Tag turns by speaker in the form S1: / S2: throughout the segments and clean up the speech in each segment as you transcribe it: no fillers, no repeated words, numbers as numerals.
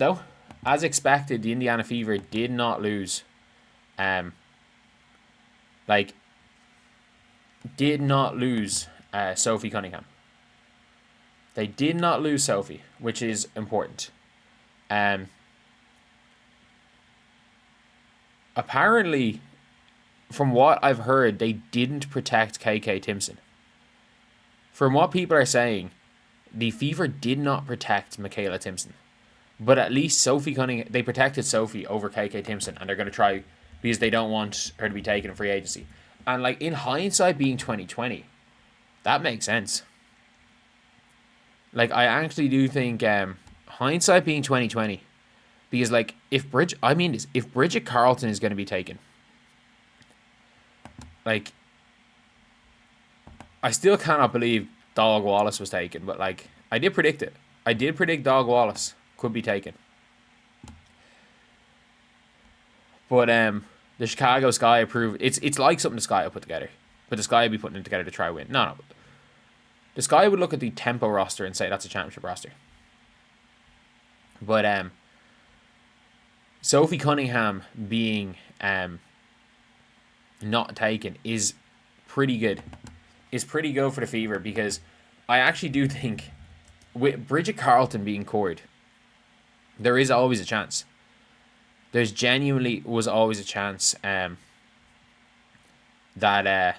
S1: though. As expected, the Indiana Fever did not lose. Um, like, did not lose Sophie Cunningham. They did not lose Sophie, which is important. Um, apparently, from what I've heard, they didn't protect KK Timpson. From what people are saying, the Fever did not protect Michaela Timpson. But at least Sophie Cunningham, they protected Sophie over KK Timpson, and they're going to try because they don't want her to be taken in free agency. And like in hindsight, being 2020, that makes sense. Like I actually do think hindsight being 2020, because like if Bridget Carlton is going to be taken, like I still cannot believe Dog Wallace was taken, but like I did predict it. I did predict Dog Wallace could be taken. But the Chicago Sky approved. It's like something the Sky will put together, but the Sky will be putting it together to try win. No. The Sky would look at the Tempo roster and say that's a championship roster. But Sophie Cunningham being not taken is pretty good. Is pretty good for the Fever, because I actually do think with Bridget Carlton being cored, there is always a chance. There's genuinely was always a chance that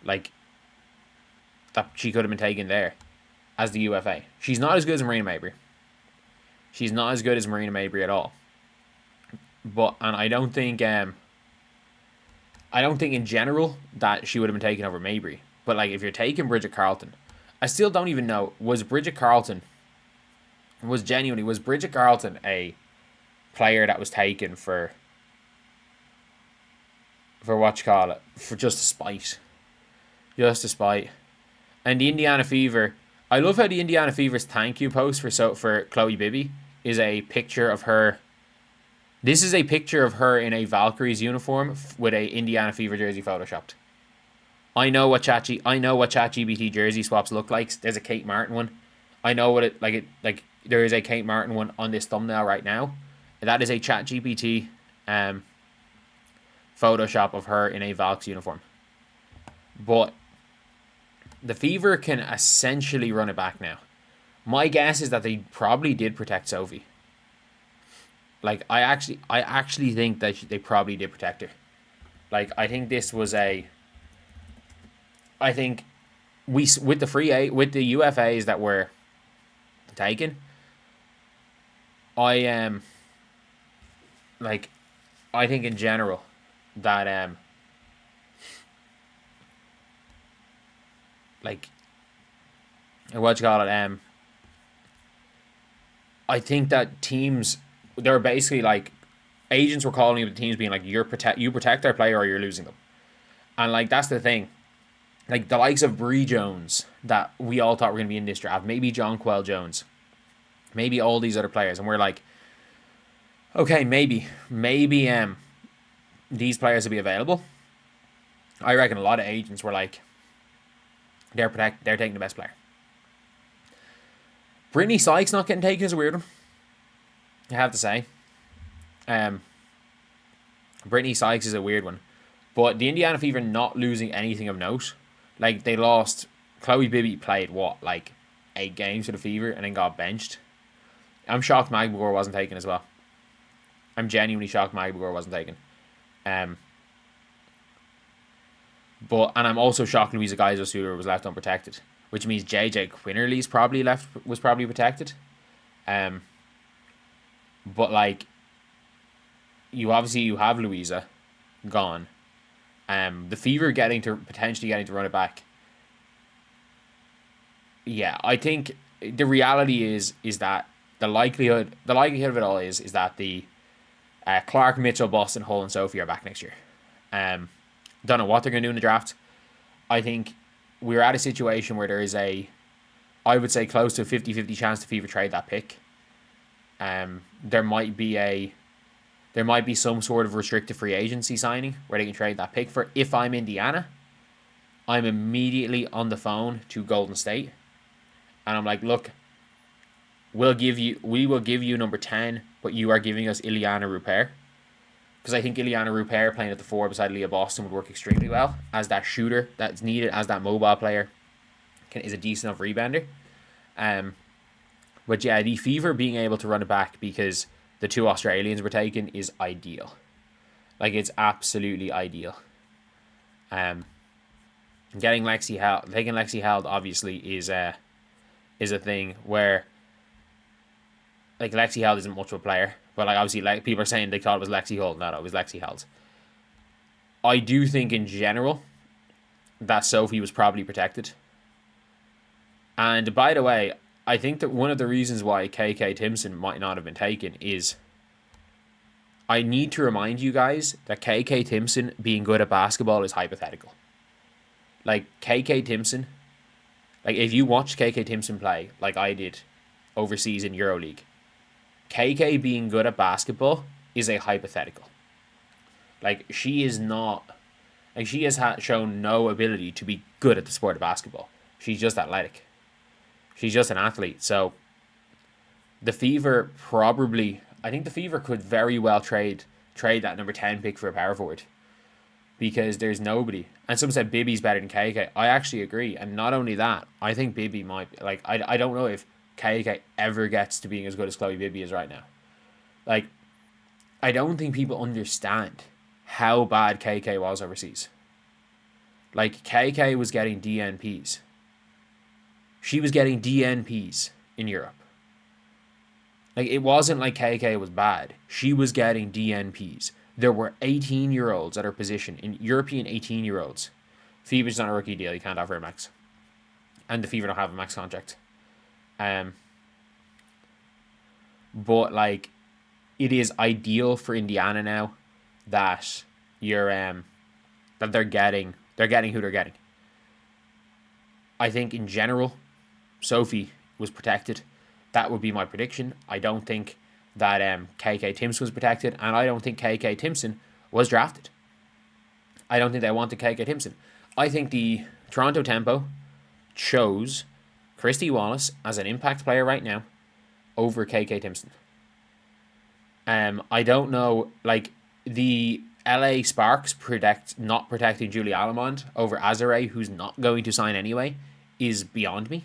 S1: like that she could have been taken there as the UFA. She's not as good as Marina Mabrey. She's not as good as Marina Mabrey at all. But I don't think in general that she would have been taken over Mabrey. But like if you're taking Bridget Carlton, I still don't even know, was Bridget Carlton a player that was taken for what you call it, for just a spite. Just a spite. And the Indiana Fever, I love how the Indiana Fever's thank you post for Chloe Bibby is a picture of her. This is a picture of her in a Valkyries uniform with a Indiana Fever jersey photoshopped. I know what ChatGPT jersey swaps look like. There's a Kate Martin one. I know what it like. There is a Kate Martin one on this thumbnail right now. That is a ChatGPT Photoshop of her in a Valks uniform. But the Fever can essentially run it back now. My guess is that they probably did protect Sophie. Like I actually think that they probably did protect her. Like I think this was I think with the UFAs that were taken, I think in general that what you call it, I think that teams, they're basically like agents were calling the teams being like, you protect our player or you're losing them. And like that's the thing. Like the likes of Bree Jones that we all thought were going to be in this draft, maybe John Quell Jones, maybe all these other players, and we're like, okay, maybe these players will be available. I reckon a lot of agents were like, they're taking the best player. Brittany Sykes not getting taken is a weird one, I have to say. Brittany Sykes is a weird one. But the Indiana Fever not losing anything of note. Like, they lost. Chloe Bibby played, 8 games for the Fever and then got benched. I'm shocked Magbagor wasn't taken as well. I'm genuinely shocked Magbagor wasn't taken. And I'm also shocked Louisa Geiser-Suter was left unprotected, which means JJ Quinnerly's was probably protected. But like, you have Louisa gone. The Fever potentially getting to run it back. Yeah, I think the reality is that the likelihood of it all is that the Clark, Mitchell, Boston, Hull, and Sophie are back next year. Don't know what they're going to do in the draft. I think we're at a situation where there is I would say close to a 50-50 chance to Fever trade that pick. There might be some sort of restricted free agency signing where they can trade that pick for. If I'm Indiana, I'm immediately on the phone to Golden State. And I'm like, look, we will give you number 10, but you are giving us Ileana Rupert. Because I think Ileana Rupert playing at the 4 beside Leah Boston would work extremely well as that shooter that's needed, as that mobile player is a decent enough rebounder. But yeah, the Fever being able to run it back because the 2 Australians were taken is ideal. Like, it's absolutely ideal. Taking Lexi Held obviously is a thing where, like, Lexi Held isn't much of a player, but like obviously like people are saying they thought it was Lexi Held. No, it was Lexi Held. I do think in general that Sophie was probably protected. And by the way, I think that one of the reasons why KK Timpson might not have been taken is, I need to remind you guys that KK Timpson being good at basketball is hypothetical. Like, KK Timpson, like if you watch KK Timpson play like I did overseas in EuroLeague, KK being good at basketball is a hypothetical. Like, she is not, like, she has shown no ability to be good at the sport of basketball. She's just athletic. She's just an athlete. So the Fever I think the Fever could very well trade that number 10 pick for a power forward, because there's nobody. And some said Bibby's better than KK. I actually agree. And not only that, I think Bibby might be, like, I don't know if KK ever gets to being as good as Chloe Bibby is right now. Like, I don't think people understand how bad KK was overseas. Like, KK was getting DNPs. She was getting DNPs in Europe. Like, it wasn't like KK was bad. She was getting DNPs. There were 18-year-olds at her position, in European 18-year-olds. Fever's on a rookie deal. You can't offer a max. And the Fever don't have a max contract. But like, it is ideal for Indiana now that that they're getting who they're getting. I think in general, Sophie was protected. That would be my prediction. I don't think that KK Timpson was protected, and I don't think KK Timpson was drafted. I don't think they wanted KK Timpson. I think the Toronto Tempo chose Christy Wallace as an impact player right now over KK Timpson. I don't know, like, the LA Sparks not protecting Julie Alamond over Azare, who's not going to sign anyway, is beyond me.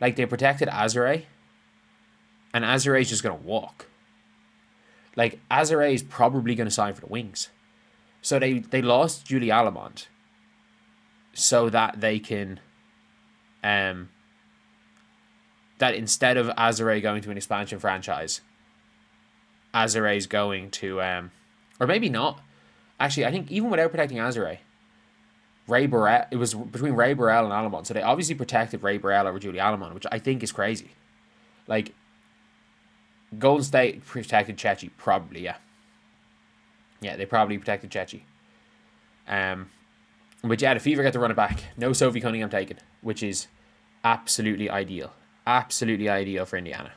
S1: Like, they protected Azare, and Azare's just going to walk. Like, Azare is probably going to sign for the Wings. So they lost Julie Alamond so that they can, that instead of Azare going to an expansion franchise, Azare's going to, or maybe not. Actually, I think even without protecting Azare, Ray Burrell, it was between Ray Burrell and Alamond. So they obviously protected Ray Burrell over Julie Alamond, which I think is crazy. Like, Golden State protected Chechi, probably, yeah. Yeah, they probably protected Chechi. But yeah, the Fever get to run it back. No Sophie Cunningham taken, which is absolutely ideal. Absolutely ideal for Indiana.